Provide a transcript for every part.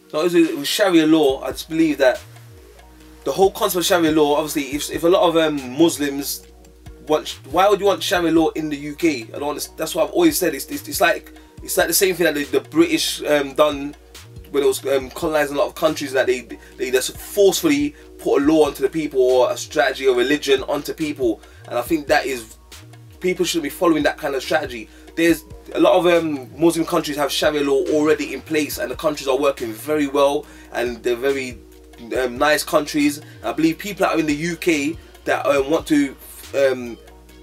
So with Sharia law, I just believe that the whole concept of Sharia law, obviously, if a lot of Muslims want, why would you want Sharia law in the UK? I don't understand. That's what I've always said. It's like the same thing that the British done when it was colonizing a lot of countries, that they just forcefully put a law onto the people, or a strategy or religion onto people. And I think that is, people should be following that kind of strategy. There's a lot of Muslim countries have Sharia law already in place, and the countries are working very well, and they're very nice countries. I believe people that are in the UK that want to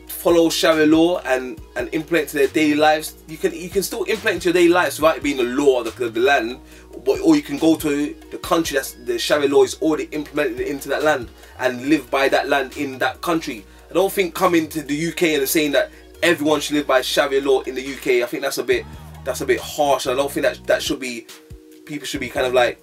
follow Sharia law and implement to their daily lives, you can still implement into your daily lives without it being the law of the land, or you can go to the country that's the Sharia law is already implemented into that land and live by that land in that country. I don't think coming to the UK and saying that everyone should live by Sharia law in the UK, I think that's a bit harsh. I don't think that should be, people should be kind of like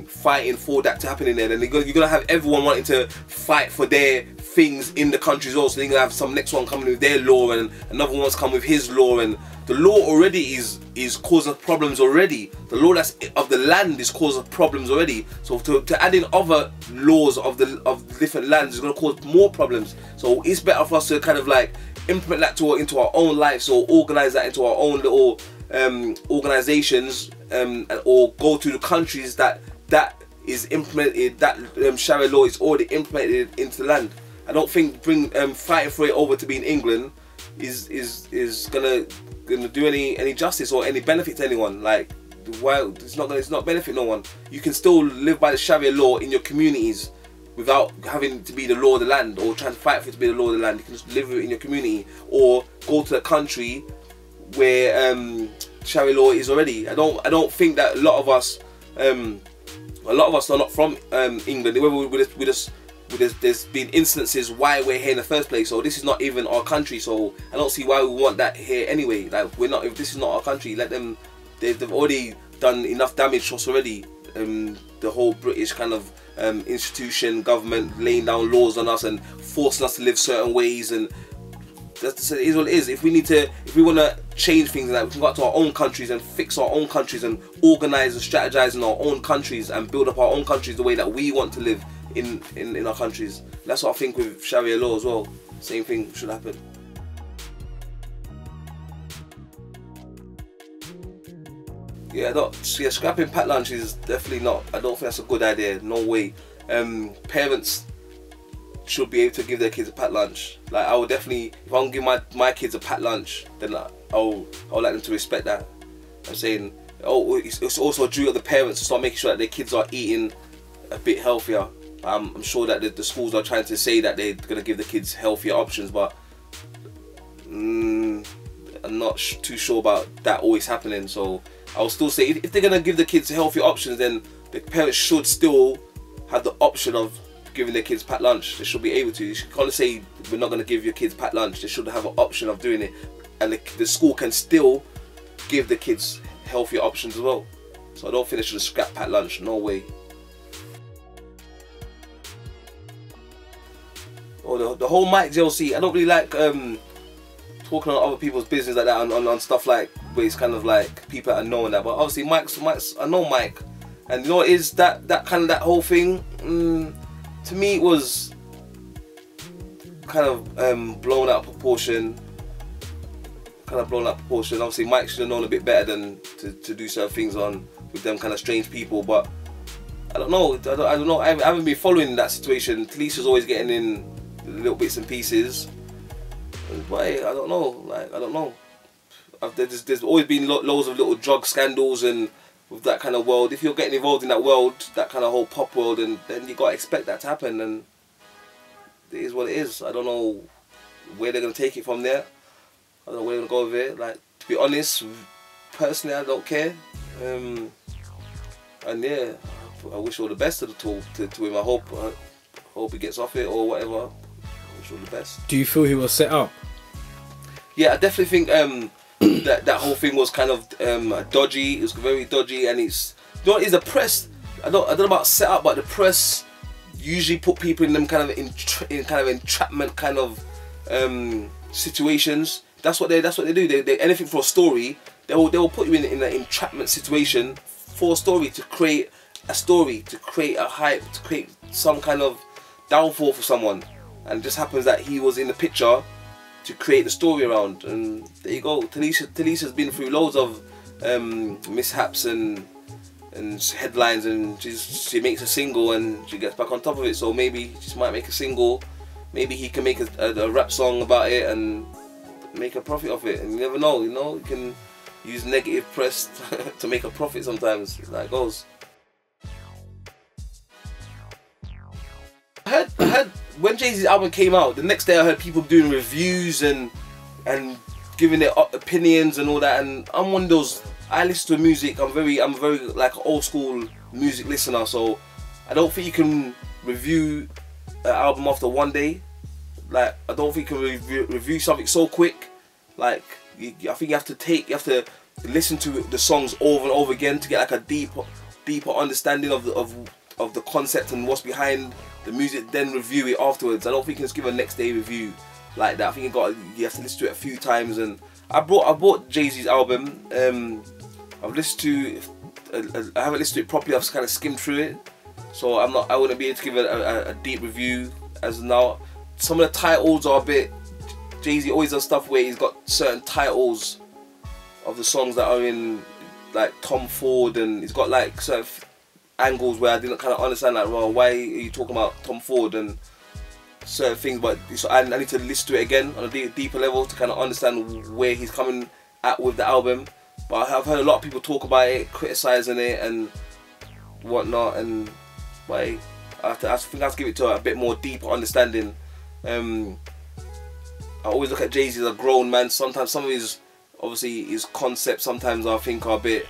fighting for that to happen in there. And you're gonna have everyone wanting to fight for their things in the country as well. So you're gonna have some next one coming with their law, and another one wants to come with his law, and the law already is causing problems already. The law that's of the land is causing problems already. So to add in other laws of different lands is gonna cause more problems. So it's better for us to kind of like implement that into our own lives, or organize that into our own little organizations, or go to the countries that is implemented, that Sharia law is already implemented into the land. I don't think fighting for it over to be in England is gonna do any justice or any benefit to anyone. Like, while it's not benefit no one. You can still live by the Sharia law in your communities without having to be the law of the land, or trying to fight for it to be the law of the land. You can just live it in your community, or go to a country where Sharia law is already. I don't think that a lot of us are not from England. There's been instances why we're here in the first place. So this is not even our country. So I don't see why we want that here anyway. Like, we're not. If this is not our country, let them. They've already done enough damage to us already. The whole British kind of institution, government laying down laws on us and forcing us to live certain ways, and it is what it is. If we want to change things, like, we can go out to our own countries and fix our own countries and organize and strategize in our own countries and build up our own countries the way that we want to live in our countries. That's what I think with Sharia law as well. Same thing should happen. Yeah, scrapping packed lunch is definitely not. I don't think that's a good idea. No way. Parents should be able to give their kids a packed lunch. Like, I would definitely, if I'm gonna give my kids a packed lunch, then I'll like them to respect that. I'm saying, it's also a duty of the parents to start making sure that their kids are eating a bit healthier. I'm sure that the schools are trying to say that they're gonna give the kids healthier options, but I'm not too sure about that always happening. So I'll still say, if they're gonna give the kids healthier options, then the parents should still have the option of giving their kids packed lunch. They should be able to. You can't say we're not going to give your kids packed lunch. They should have an option of doing it, and the school can still give the kids healthier options as well. So I don't think they should scrap packed lunch. No way. Or the whole Mike JLC. I don't really like talking on other people's business like that on stuff like where it's kind of like people that are knowing that. But obviously Mike's I know Mike, and you know what is that whole thing. To me, it was kind of blown out of proportion. Obviously, Mike should have known a bit better than to do certain things with them kind of strange people. But I don't know. I don't know. I haven't been following that situation. Talisha's always getting in little bits and pieces. But I don't know. Like, I don't know. There's always been loads of little drug scandals and with that kind of world. If you're getting involved in that world, that kind of whole pop world, and then you gotta expect that to happen, and it is what it is. I don't know where they're gonna take it from there. I don't know where they're gonna go with it. Like, to be honest, personally, I don't care. And yeah, I wish all the best to him. I hope he gets off it or whatever. I wish all the best. Do you feel he was set up? Yeah, I definitely think that whole thing was kind of dodgy. It was very dodgy, and it's, you know, it's the press. I don't know about set up, but the press usually put people in them kind of entrapment kind of situations. That's what they do. They anything for a story. They will put you in an entrapment situation for a story, to create a story, to create a hype, to create some kind of downfall for someone. And it just happens that he was in the picture to create the story around. And there you go. Talisha's been through loads of mishaps and headlines, and she makes a single and she gets back on top of it. So maybe she might make a single. Maybe he can make a rap song about it and make a profit off it. And you never know, you know. You can use negative press to make a profit sometimes. That it goes. I heard when Jayz's album came out, the next day I heard people doing reviews and giving their opinions and all that. And I'm one of those. I listen to music. I'm very like an old school music listener. So I don't think you can review an album after one day. Like, I don't think you can review something so quick. Like, I think you have to listen to the songs over and over again to get like a deeper understanding of the concept and what's behind the music. Then review it afterwards. I don't think you can just give a next day review like that. I think you have to listen to it a few times. And I bought Jayz's album. I've listened to. I haven't listened to it properly. I've just kind of skimmed through it. So I wouldn't be able to give a deep review as of now. Some of the titles are a bit. Jayz always does stuff where he's got certain titles of the songs that are in like Tom Ford, and he's got like certain angles where I didn't kind of understand, like, well, why are you talking about Tom Ford and certain things. But so I need to listen to it again on a deeper level to kind of understand where he's coming at with the album. But I have heard a lot of people talk about it, criticising it and whatnot, and I think I have to give it to a bit more deeper understanding. I always look at Jayz as a grown man. Sometimes some of his concepts sometimes I think are a bit,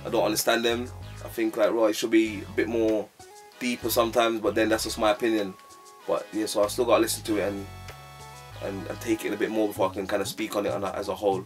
I don't understand them. I think like, right, it should be a bit more deeper sometimes, but then that's just my opinion. But yeah, so I still got to listen to it and take it in a bit more before I can kind of speak on it as a whole.